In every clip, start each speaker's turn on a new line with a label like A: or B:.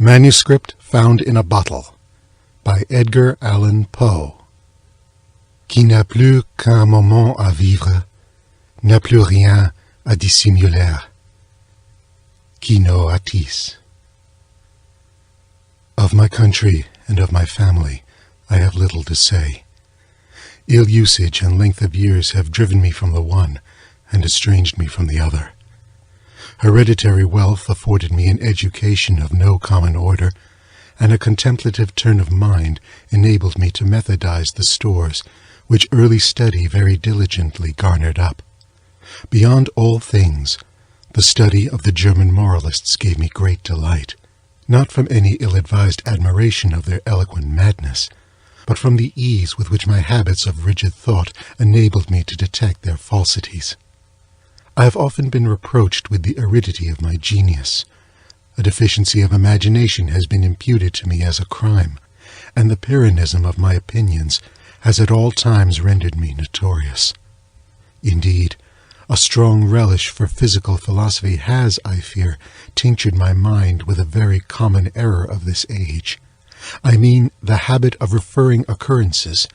A: Manuscript Found in a Bottle by Edgar Allan Poe. Qui n'a plus qu'un moment à vivre, n'a plus rien à dissimuler. Qui no atis. Of my country and of my family I have little to say. Ill usage and length of years have driven me from the one and estranged me from the other. Hereditary wealth afforded me an education of no common order, and a contemplative turn of mind enabled me to methodize the stores which early study very diligently garnered up. Beyond all things, the study of the German moralists gave me great delight, not from any ill-advised admiration of their eloquent madness, but from the ease with which my habits of rigid thought enabled me to detect their falsities. I have often been reproached with the aridity of my genius. A deficiency of imagination has been imputed to me as a crime, and the Pyrrhonism of my opinions has at all times rendered me notorious. Indeed, a strong relish for physical philosophy has, I fear, tinctured my mind with a very common error of this age. I mean the habit of referring occurrences,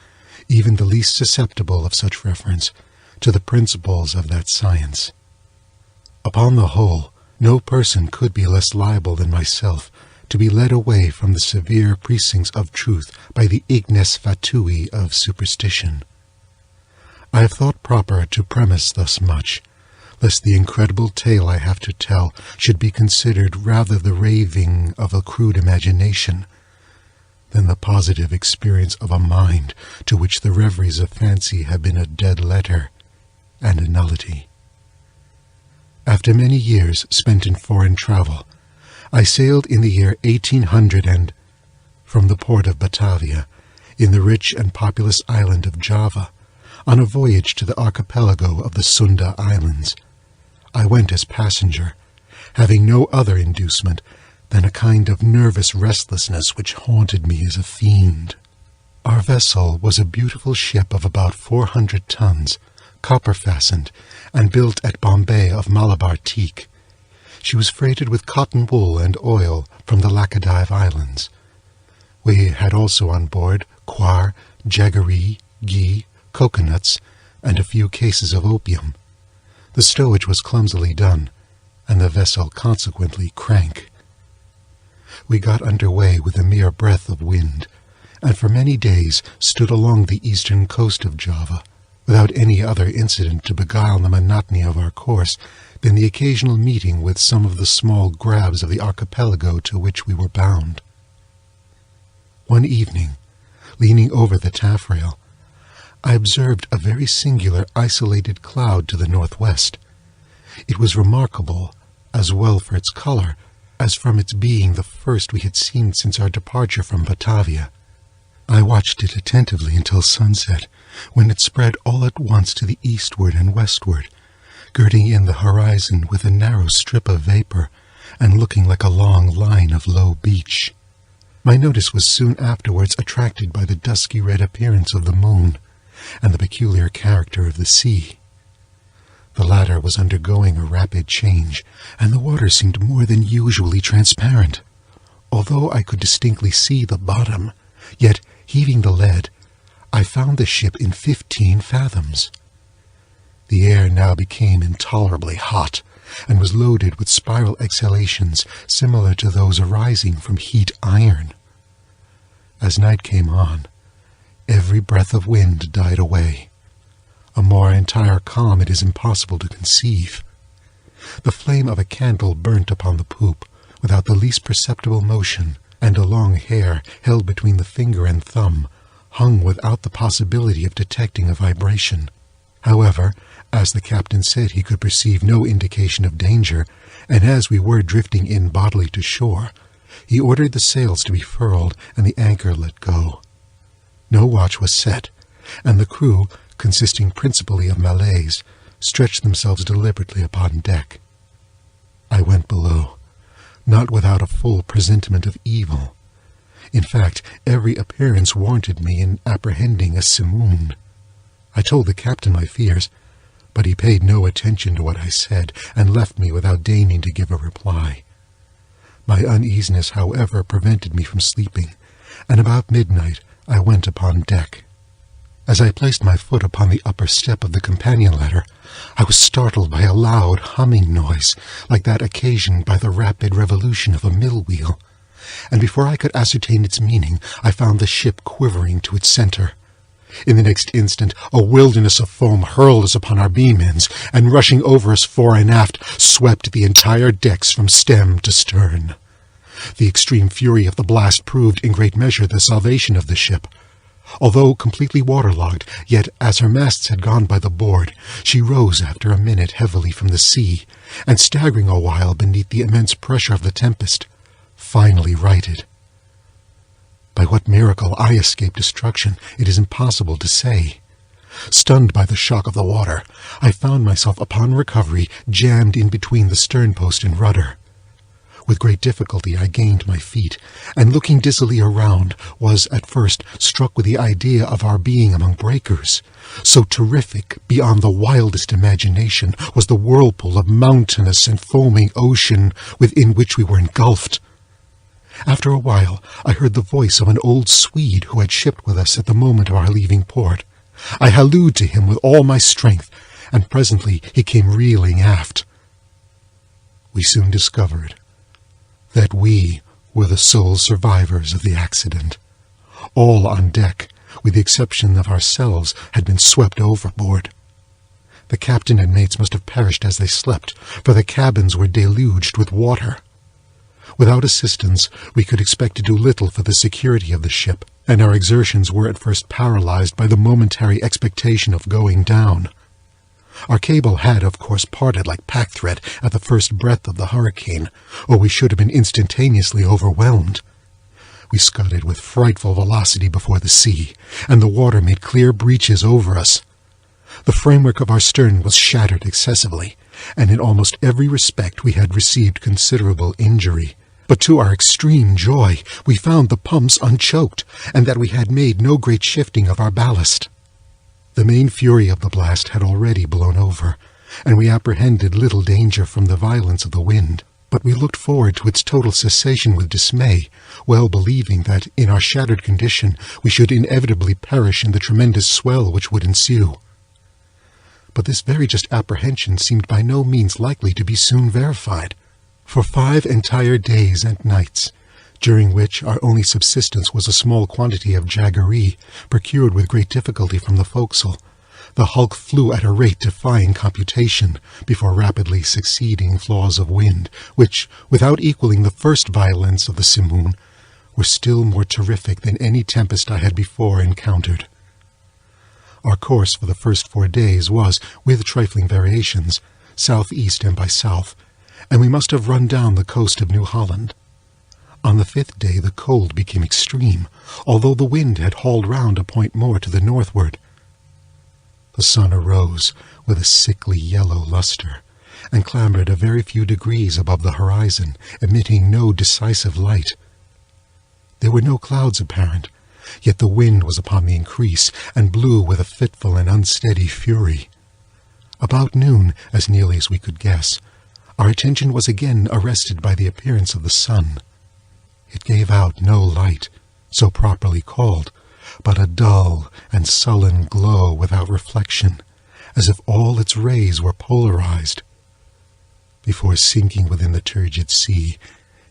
A: even the least susceptible of such reference, to the principles of that science. Upon the whole, no person could be less liable than myself to be led away from the severe precincts of truth by the ignes fatui of superstition. I have thought proper to premise thus much, lest the incredible tale I have to tell should be considered rather the raving of a crude imagination than the positive experience of a mind to which the reveries of fancy have been a dead letter and a nullity. After many years spent in foreign travel, I sailed in the year 1800 from the port of Batavia, in the rich and populous island of Java, on a voyage to the archipelago of the Sunda Islands. I went as passenger, having no other inducement than a kind of nervous restlessness which haunted me as a fiend. Our vessel was a beautiful ship of about 400 tons, copper-fastened, and built at Bombay of Malabar teak. She was freighted with cotton wool and oil from the Laccadive Islands. We had also on board coir, jaggery, ghee, coconuts, and a few cases of opium. The stowage was clumsily done, and the vessel consequently crank. We got under way with a mere breath of wind, and for many days stood along the eastern coast of Java, without any other incident to beguile the monotony of our course than the occasional meeting with some of the small grabs of the archipelago to which we were bound. One evening, leaning over the taffrail, I observed a very singular isolated cloud to the northwest. It was remarkable, as well for its color as from its being the first we had seen since our departure from Batavia. I watched it attentively until sunset, when it spread all at once to the eastward and westward, girding in the horizon with a narrow strip of vapor, and looking like a long line of low beach. My notice was soon afterwards attracted by the dusky red appearance of the moon, and the peculiar character of the sea. The latter was undergoing a rapid change, and the water seemed more than usually transparent. Although I could distinctly see the bottom, yet, heaving the lead, I found the ship in 15 fathoms. The air now became intolerably hot, and was loaded with spiral exhalations similar to those arising from heat iron. As night came on, every breath of wind died away. A more entire calm it is impossible to conceive. The flame of a candle burnt upon the poop, without the least perceptible motion, and a long hair, held between the finger and thumb, hung without the possibility of detecting a vibration. However, as the captain said he could perceive no indication of danger, and as we were drifting in bodily to shore, he ordered the sails to be furled and the anchor let go. No watch was set, and the crew, consisting principally of Malays, stretched themselves deliberately upon deck. I went below, not without a full presentiment of evil. In fact, every appearance warranted me in apprehending a simoon. I told the captain my fears, but he paid no attention to what I said, and left me without deigning to give a reply. My uneasiness, however, prevented me from sleeping, and about midnight I went upon deck. As I placed my foot upon the upper step of the companion ladder, I was startled by a loud humming noise, like that occasioned by the rapid revolution of a mill wheel, and before I could ascertain its meaning, I found the ship quivering to its center. In the next instant, a wilderness of foam hurled us upon our beam ends, and rushing over us fore and aft, swept the entire decks from stem to stern. The extreme fury of the blast proved in great measure the salvation of the ship. Although completely waterlogged, yet as her masts had gone by the board, she rose after a minute heavily from the sea, and staggering a while beneath the immense pressure of the tempest, finally righted. By what miracle I escaped destruction, it is impossible to say. Stunned by the shock of the water, I found myself upon recovery jammed in between the sternpost and rudder. With great difficulty I gained my feet, and looking dizzily around, was at first struck with the idea of our being among breakers. So terrific, beyond the wildest imagination, was the whirlpool of mountainous and foaming ocean within which we were engulfed. After a while, I heard the voice of an old Swede who had shipped with us at the moment of our leaving port. I hallooed to him with all my strength, and presently he came reeling aft. We soon discovered that we were the sole survivors of the accident. All on deck, with the exception of ourselves, had been swept overboard. The captain and mates must have perished as they slept, for the cabins were deluged with water. Without assistance, we could expect to do little for the security of the ship, and our exertions were at first paralyzed by the momentary expectation of going down. Our cable had, of course, parted like pack-thread at the first breath of the hurricane, or we should have been instantaneously overwhelmed. We scudded with frightful velocity before the sea, and the water made clear breaches over us. The framework of our stern was shattered excessively, and in almost every respect we had received considerable injury. But to our extreme joy, we found the pumps unchoked, and that we had made no great shifting of our ballast. The main fury of the blast had already blown over, and we apprehended little danger from the violence of the wind. But we looked forward to its total cessation with dismay, well believing that, in our shattered condition, we should inevitably perish in the tremendous swell which would ensue. But this very just apprehension seemed by no means likely to be soon verified. For 5 entire days and nights, during which our only subsistence was a small quantity of jaggery, procured with great difficulty from the forecastle, the hulk flew at a rate defying computation, before rapidly succeeding flaws of wind, which, without equaling the first violence of the simoon, were still more terrific than any tempest I had before encountered. Our course for the first 4 days was, with trifling variations, southeast and by south, and we must have run down the coast of New Holland. On the 5th day the cold became extreme, although the wind had hauled round a point more to the northward. The sun arose with a sickly yellow luster, and clambered a very few degrees above the horizon, emitting no decisive light. There were no clouds apparent, yet the wind was upon the increase, and blew with a fitful and unsteady fury. About noon, as nearly as we could guess, our attention was again arrested by the appearance of the sun. It gave out no light, so properly called, but a dull and sullen glow without reflection, as if all its rays were polarized. Before sinking within the turgid sea,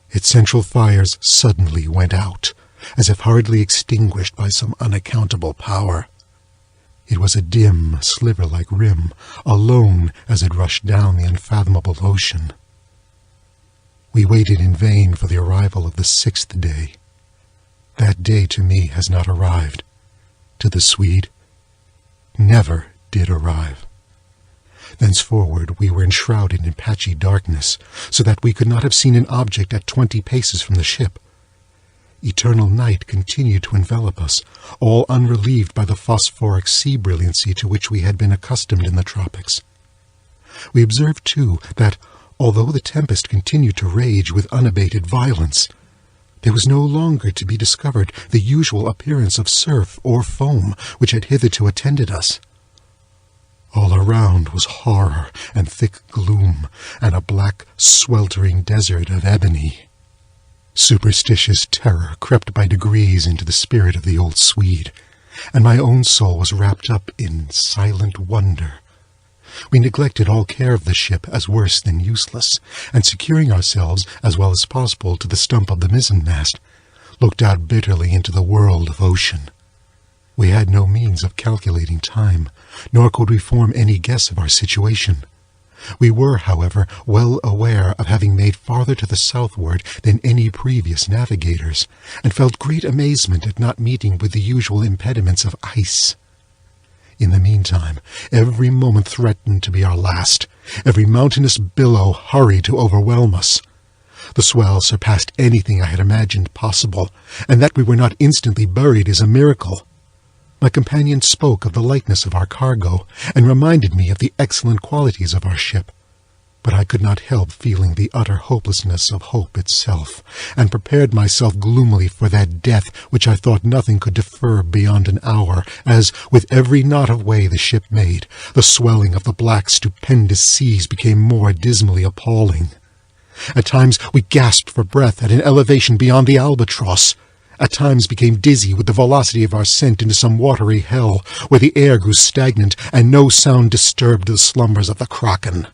A: its central fires suddenly went out, as if hardly extinguished by some unaccountable power. It was a dim, sliver-like rim, alone as it rushed down the unfathomable ocean. We waited in vain for the arrival of the 6th day. That day to me has not arrived. To the Swede, never did arrive. Thenceforward we were enshrouded in patchy darkness, so that we could not have seen an object at 20 paces from the ship. Eternal night continued to envelop us, all unrelieved by the phosphoric sea brilliancy to which we had been accustomed in the tropics. We observed, too, that, although the tempest continued to rage with unabated violence, there was no longer to be discovered the usual appearance of surf or foam which had hitherto attended us. All around was horror and thick gloom, and a black, sweltering desert of ebony. Superstitious terror crept by degrees into the spirit of the old Swede, and my own soul was wrapped up in silent wonder. We neglected all care of the ship as worse than useless, and securing ourselves as well as possible to the stump of the mizzenmast, looked out bitterly into the world of ocean. We had no means of calculating time, nor could we form any guess of our situation. We were, however, well aware of having made farther to the southward than any previous navigators, and felt great amazement at not meeting with the usual impediments of ice. In the meantime, every moment threatened to be our last. Every mountainous billow hurried to overwhelm us. The swell surpassed anything I had imagined possible, and that we were not instantly buried is a miracle. My companion spoke of the lightness of our cargo, and reminded me of the excellent qualities of our ship. But I could not help feeling the utter hopelessness of hope itself, and prepared myself gloomily for that death which I thought nothing could defer beyond an hour, as, with every knot of way the ship made, the swelling of the black, stupendous seas became more dismally appalling. At times we gasped for breath at an elevation beyond the albatross. At times became dizzy with the velocity of our ascent into some watery hell, where the air grew stagnant and no sound disturbed the slumbers of the kraken.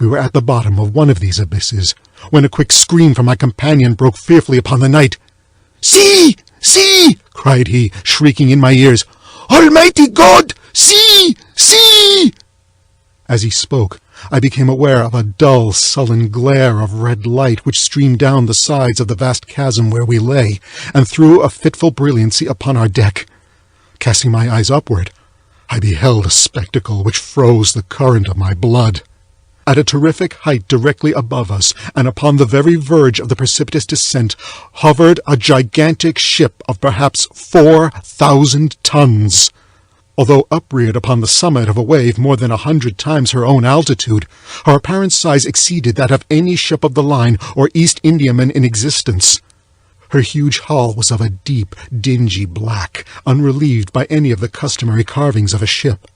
A: We were at the bottom of one of these abysses, when a quick scream from my companion broke fearfully upon the night. "See! See!" cried he, shrieking in my ears. "Almighty God! See! See!" As he spoke, I became aware of a dull, sullen glare of red light which streamed down the sides of the vast chasm where we lay, and threw a fitful brilliancy upon our deck. Casting my eyes upward, I beheld a spectacle which froze the current of my blood. At a terrific height directly above us, and upon the very verge of the precipitous descent, hovered a gigantic ship of perhaps 4,000 tons. Although upreared upon the summit of a wave more than 100 times her own altitude, her apparent size exceeded that of any ship of the line or East Indiaman in existence. Her huge hull was of a deep, dingy black, unrelieved by any of the customary carvings of a ship.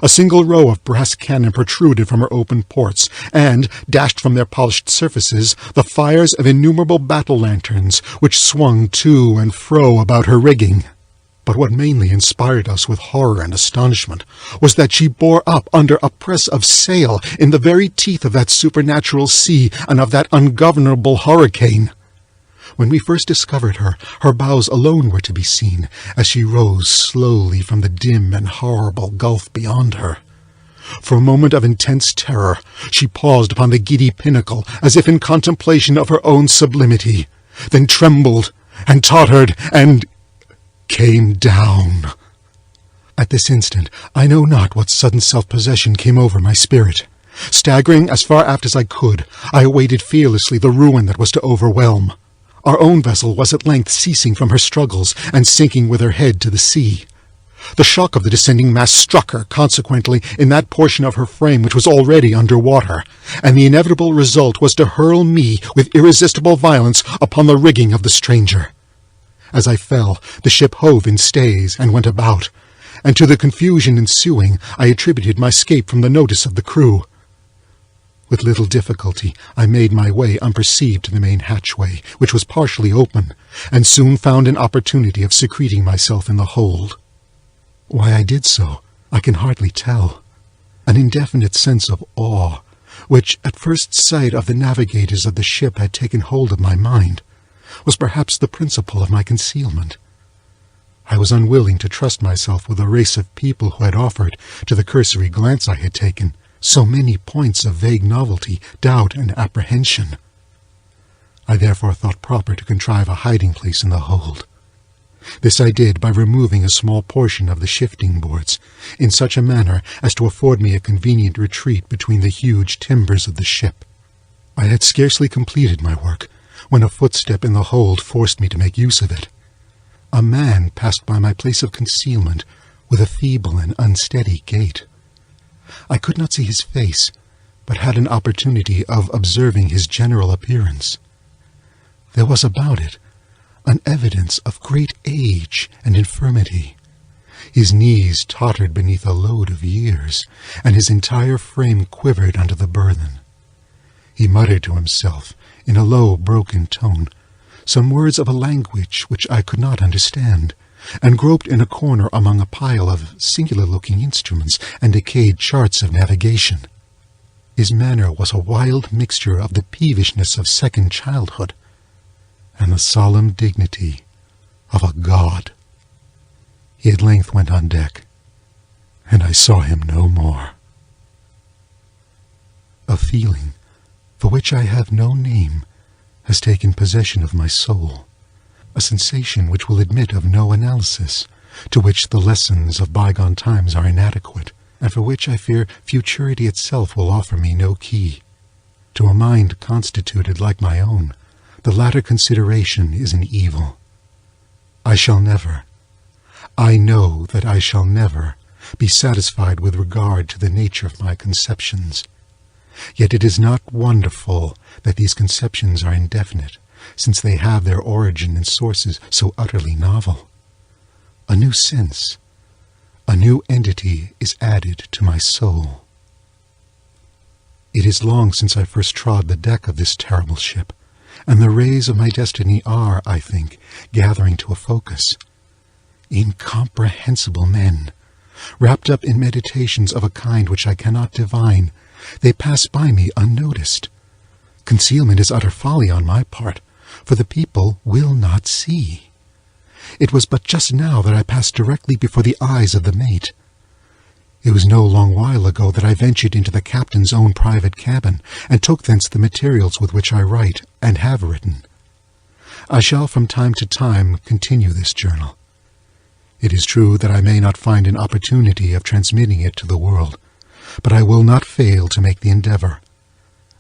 A: A single row of brass cannon protruded from her open ports, and, dashed from their polished surfaces, the fires of innumerable battle-lanterns, which swung to and fro about her rigging. But what mainly inspired us with horror and astonishment was that she bore up under a press of sail in the very teeth of that supernatural sea and of that ungovernable hurricane. When we first discovered her, her bows alone were to be seen, as she rose slowly from the dim and horrible gulf beyond her. For a moment of intense terror, she paused upon the giddy pinnacle, as if in contemplation of her own sublimity, then trembled, and tottered, and came down. At this instant, I know not what sudden self-possession came over my spirit. Staggering as far aft as I could, I awaited fearlessly the ruin that was to overwhelm. Our own vessel was at length ceasing from her struggles and sinking with her head to the sea. The shock of the descending mass struck her, consequently, in that portion of her frame which was already under water, and the inevitable result was to hurl me with irresistible violence upon the rigging of the stranger. As I fell, the ship hove in stays and went about, and to the confusion ensuing I attributed my escape from the notice of the crew. With little difficulty I made my way unperceived to the main hatchway, which was partially open, and soon found an opportunity of secreting myself in the hold. Why I did so, I can hardly tell. An indefinite sense of awe, which at first sight of the navigators of the ship had taken hold of my mind, was perhaps the principle of my concealment. I was unwilling to trust myself with a race of people who had offered, to the cursory glance I had taken, so many points of vague novelty, doubt, and apprehension. I therefore thought proper to contrive a hiding-place in the hold. This I did by removing a small portion of the shifting boards, in such a manner as to afford me a convenient retreat between the huge timbers of the ship. I had scarcely completed my work, when a footstep in the hold forced me to make use of it. A man passed by my place of concealment with a feeble and unsteady gait. I could not see his face, but had an opportunity of observing his general appearance. There was about it an evidence of great age and infirmity. His knees tottered beneath a load of years, and his entire frame quivered under the burthen. He muttered to himself, in a low, broken tone, some words of a language which I could not understand, and groped in a corner among a pile of singular-looking instruments and decayed charts of navigation. His manner was a wild mixture of the peevishness of second childhood and the solemn dignity of a god. He at length went on deck, and I saw him no more. A feeling, for which I have no name, has taken possession of my soul, a sensation which will admit of no analysis, to which the lessons of bygone times are inadequate, and for which I fear futurity itself will offer me no key. To a mind constituted like my own, the latter consideration is an evil. I know that I shall never be satisfied with regard to the nature of my conceptions. Yet it is not wonderful that these conceptions are indefinite, since they have their origin in sources so utterly novel. A new sense, a new entity is added to my soul. It is long since I first trod the deck of this terrible ship, and the rays of my destiny are, I think, gathering to a focus. Incomprehensible men, wrapped up in meditations of a kind which I cannot divine, they pass by me unnoticed. Concealment is utter folly on my part, for the people will not see. It was but just now that I passed directly before the eyes of the mate. It was no long while ago that I ventured into the captain's own private cabin, and took thence the materials with which I write and have written. I shall from time to time continue this journal. It is true that I may not find an opportunity of transmitting it to the world, but I will not fail to make the endeavor.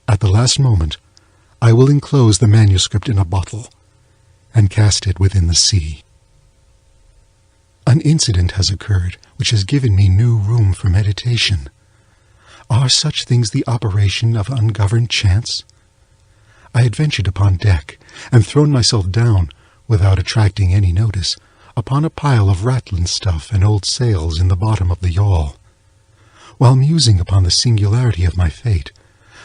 A: At the last moment, I will enclose the manuscript in a bottle, and cast it within the sea. An incident has occurred which has given me new room for meditation. Are such things the operation of ungoverned chance? I had ventured upon deck, and thrown myself down, without attracting any notice, upon a pile of ratlin stuff and old sails in the bottom of the yawl. While musing upon the singularity of my fate,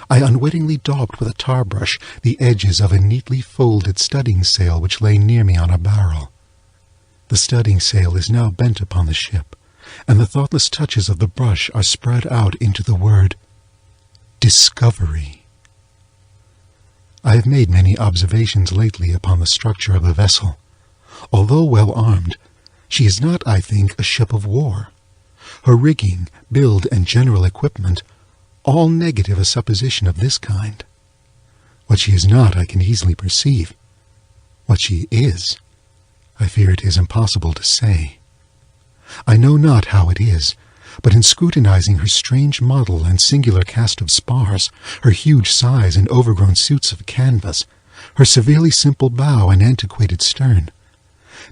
A: I unwittingly daubed with a tar-brush the edges of a neatly folded studding sail which lay near me on a barrel. The studding sail is now bent upon the ship, and the thoughtless touches of the brush are spread out into the word Discovery. I have made many observations lately upon the structure of the vessel. Although well armed, she is not, I think, a ship of war. Her rigging, build, and general equipment all negative a supposition of this kind. What she is not I can easily perceive. What she is, I fear it is impossible to say. I know not how it is, but in scrutinizing her strange model and singular cast of spars, her huge size and overgrown suits of canvas, her severely simple bow and antiquated stern,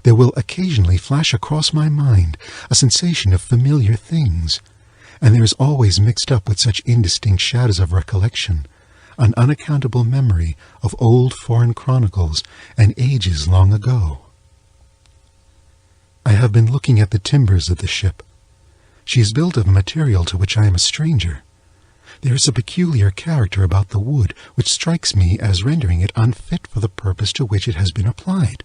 A: there will occasionally flash across my mind a sensation of familiar things, and there is always mixed up with such indistinct shadows of recollection an unaccountable memory of old foreign chronicles and ages long ago. I have been looking at the timbers of the ship. She is built of a material to which I am a stranger. There is a peculiar character about the wood which strikes me as rendering it unfit for the purpose to which it has been applied.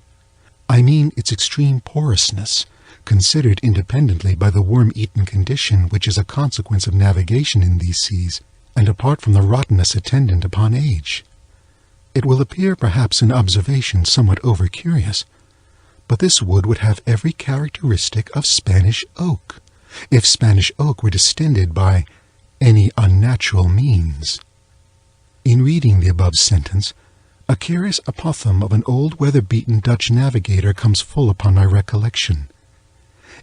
A: I mean its extreme porousness, considered independently by the worm-eaten condition which is a consequence of navigation in these seas, and apart from the rottenness attendant upon age. It will appear perhaps an observation somewhat over-curious, but this wood would have every characteristic of Spanish oak, if Spanish oak were distended by any unnatural means. In reading the above sentence, a curious apothegm of an old weather-beaten Dutch navigator comes full upon my recollection.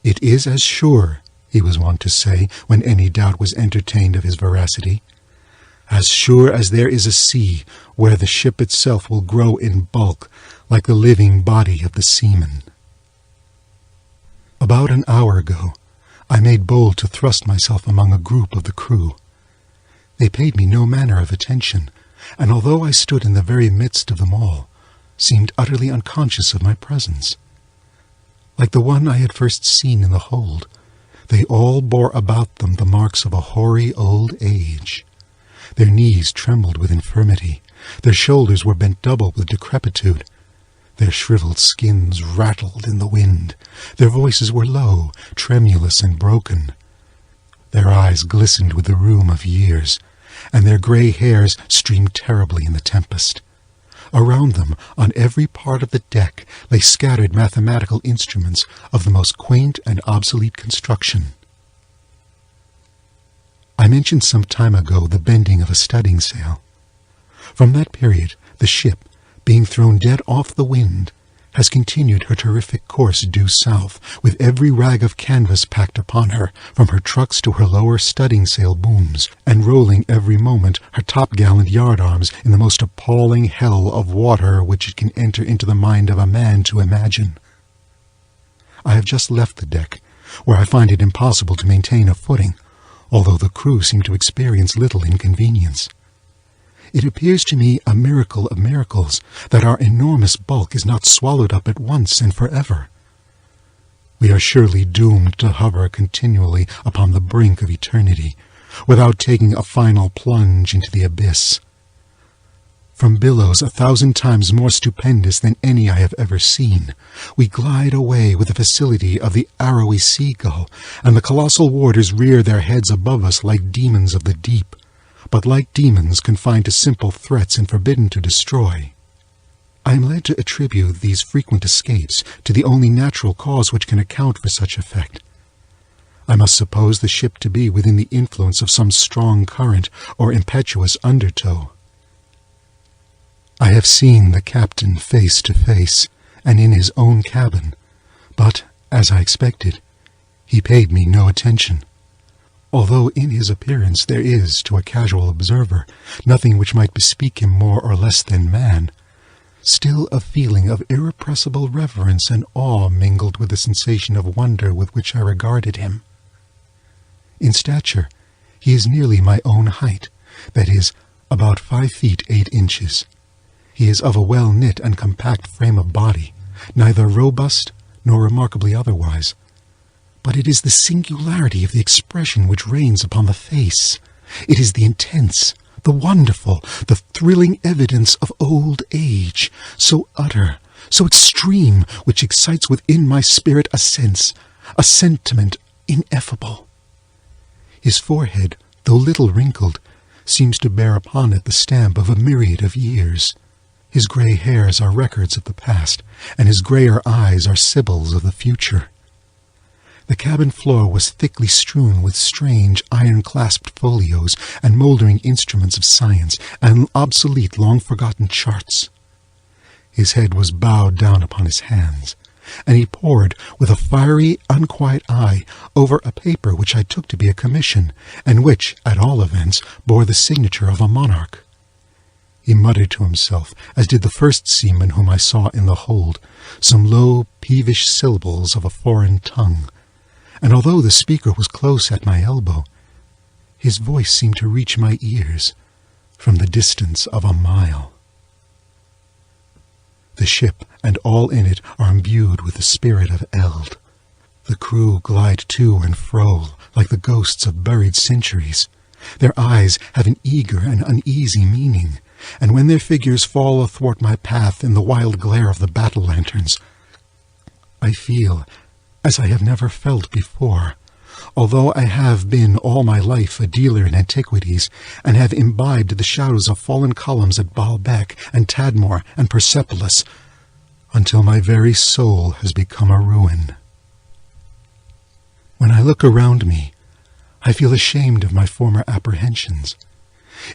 A: "It is as sure," he was wont to say when any doubt was entertained of his veracity, "as sure as there is a sea where the ship itself will grow in bulk like the living body of the seaman." About an hour ago, I made bold to thrust myself among a group of the crew. They paid me no manner of attention, and although I stood in the very midst of them all, seemed utterly unconscious of my presence. Like the one I had first seen in the hold, they all bore about them the marks of a hoary old age. Their knees trembled with infirmity. Their shoulders were bent double with decrepitude. Their shriveled skins rattled in the wind. Their voices were low, tremulous, and broken. Their eyes glistened with the rheum of years, and their gray hairs streamed terribly in the tempest. Around them, on every part of the deck, lay scattered mathematical instruments of the most quaint and obsolete construction. I mentioned some time ago the bending of a studding sail. From that period, the ship, being thrown dead off the wind, has continued her terrific course due south, with every rag of canvas packed upon her, from her trucks to her lower studding sail booms, and rolling every moment her topgallant yardarms in the most appalling hell of water which it can enter into the mind of a man to imagine. I have just left the deck, where I find it impossible to maintain a footing, although the crew seem to experience little inconvenience. It appears to me a miracle of miracles that our enormous bulk is not swallowed up at once and forever. We are surely doomed to hover continually upon the brink of eternity, without taking a final plunge into the abyss. From billows 1,000 times more stupendous than any I have ever seen, we glide away with the facility of the arrowy seagull, and the colossal waters rear their heads above us like demons of the deep, but like demons confined to simple threats and forbidden to destroy. I am led to attribute these frequent escapes to the only natural cause which can account for such effect. I must suppose the ship to be within the influence of some strong current or impetuous undertow. I have seen the captain face to face, and in his own cabin, but, as I expected, he paid me no attention. Although in his appearance there is, to a casual observer, nothing which might bespeak him more or less than man, still a feeling of irrepressible reverence and awe mingled with the sensation of wonder with which I regarded him. In stature, he is nearly my own height, that is, about 5 feet 8 inches. He is of a well-knit and compact frame of body, neither robust nor remarkably otherwise. But it is the singularity of the expression which reigns upon the face. It is the intense, the wonderful, the thrilling evidence of old age, so utter, so extreme, which excites within my spirit a sense, a sentiment ineffable. His forehead, though little wrinkled, seems to bear upon it the stamp of a myriad of years. His gray hairs are records of the past, and his grayer eyes are sibyls of the future. The cabin floor was thickly strewn with strange iron-clasped folios and moldering instruments of science and obsolete, long-forgotten charts. His head was bowed down upon his hands, and he pored with a fiery, unquiet eye over a paper which I took to be a commission, and which, at all events, bore the signature of a monarch. He muttered to himself, as did the first seaman whom I saw in the hold, some low, peevish syllables of a foreign tongue, and although the speaker was close at my elbow, his voice seemed to reach my ears from the distance of a mile. The ship and all in it are imbued with the spirit of eld. The crew glide to and fro like the ghosts of buried centuries. Their eyes have an eager and uneasy meaning, and when their figures fall athwart my path in the wild glare of the battle lanterns, I feel as I have never felt before, although I have been all my life a dealer in antiquities, and have imbibed the shadows of fallen columns at Baalbek and Tadmor and Persepolis, until my very soul has become a ruin. When I look around me, I feel ashamed of my former apprehensions.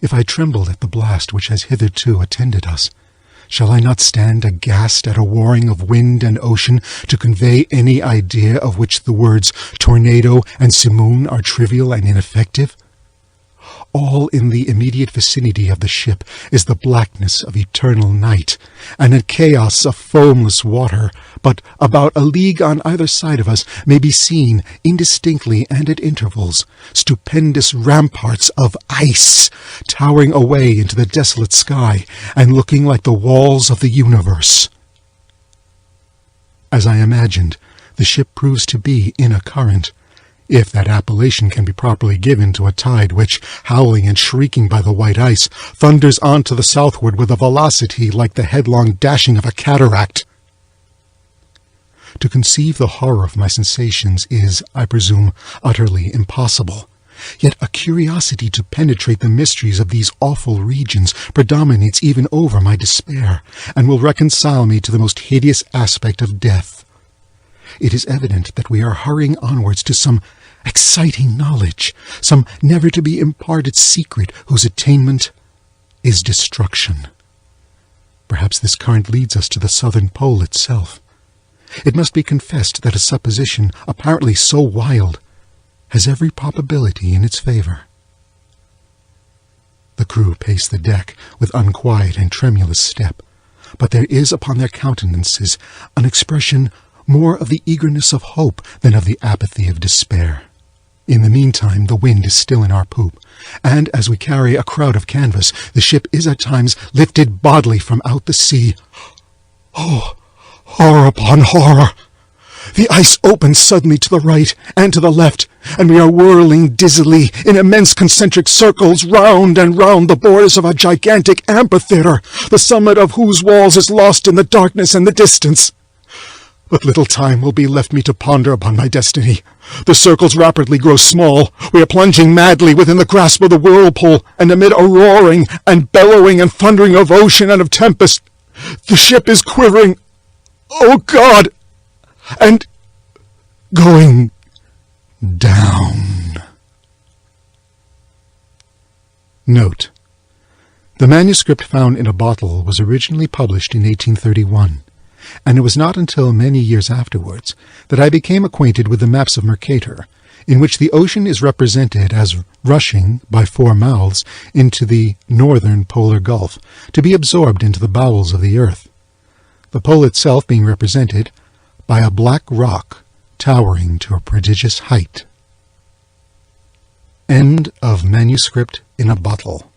A: If I trembled at the blast which has hitherto attended us, shall I not stand aghast at a warring of wind and ocean to convey any idea of which the words tornado and simoon are trivial and ineffective? All in the immediate vicinity of the ship is the blackness of eternal night, and a chaos of foamless water, but about a league on either side of us may be seen, indistinctly and at intervals, stupendous ramparts of ice, towering away into the desolate sky, and looking like the walls of the universe. As I imagined, the ship proves to be in a current, if that appellation can be properly given to a tide which, howling and shrieking by the white ice, thunders on to the southward with a velocity like the headlong dashing of a cataract. To conceive the horror of my sensations is, I presume, utterly impossible. Yet a curiosity to penetrate the mysteries of these awful regions predominates even over my despair, and will reconcile me to the most hideous aspect of death. It is evident that we are hurrying onwards to some exciting knowledge, some never-to-be-imparted secret whose attainment is destruction. Perhaps this current leads us to the southern pole itself. It must be confessed that a supposition apparently so wild has every probability in its favor. The crew pace the deck with unquiet and tremulous step, but there is upon their countenances an expression more of the eagerness of hope than of the apathy of despair. In the meantime, the wind is still in our poop, and as we carry a crowd of canvas, the ship is at times lifted bodily from out the sea. Oh, horror upon horror! The ice opens suddenly to the right and to the left, and we are whirling dizzily in immense concentric circles round and round the borders of a gigantic amphitheater, the summit of whose walls is lost in the darkness and the distance. But little time will be left me to ponder upon my destiny. The circles rapidly grow small. We are plunging madly within the grasp of the whirlpool, and amid a roaring and bellowing and thundering of ocean and of tempest, the ship is quivering, oh God, and going down. Note: the manuscript found in a bottle was originally published in 1831, and it was not until many years afterwards that I became acquainted with the maps of Mercator, in which the ocean is represented as rushing by 4 mouths into the northern polar gulf, to be absorbed into the bowels of the earth, the pole itself being represented by a black rock towering to a prodigious height. End of Manuscript in a Bottle.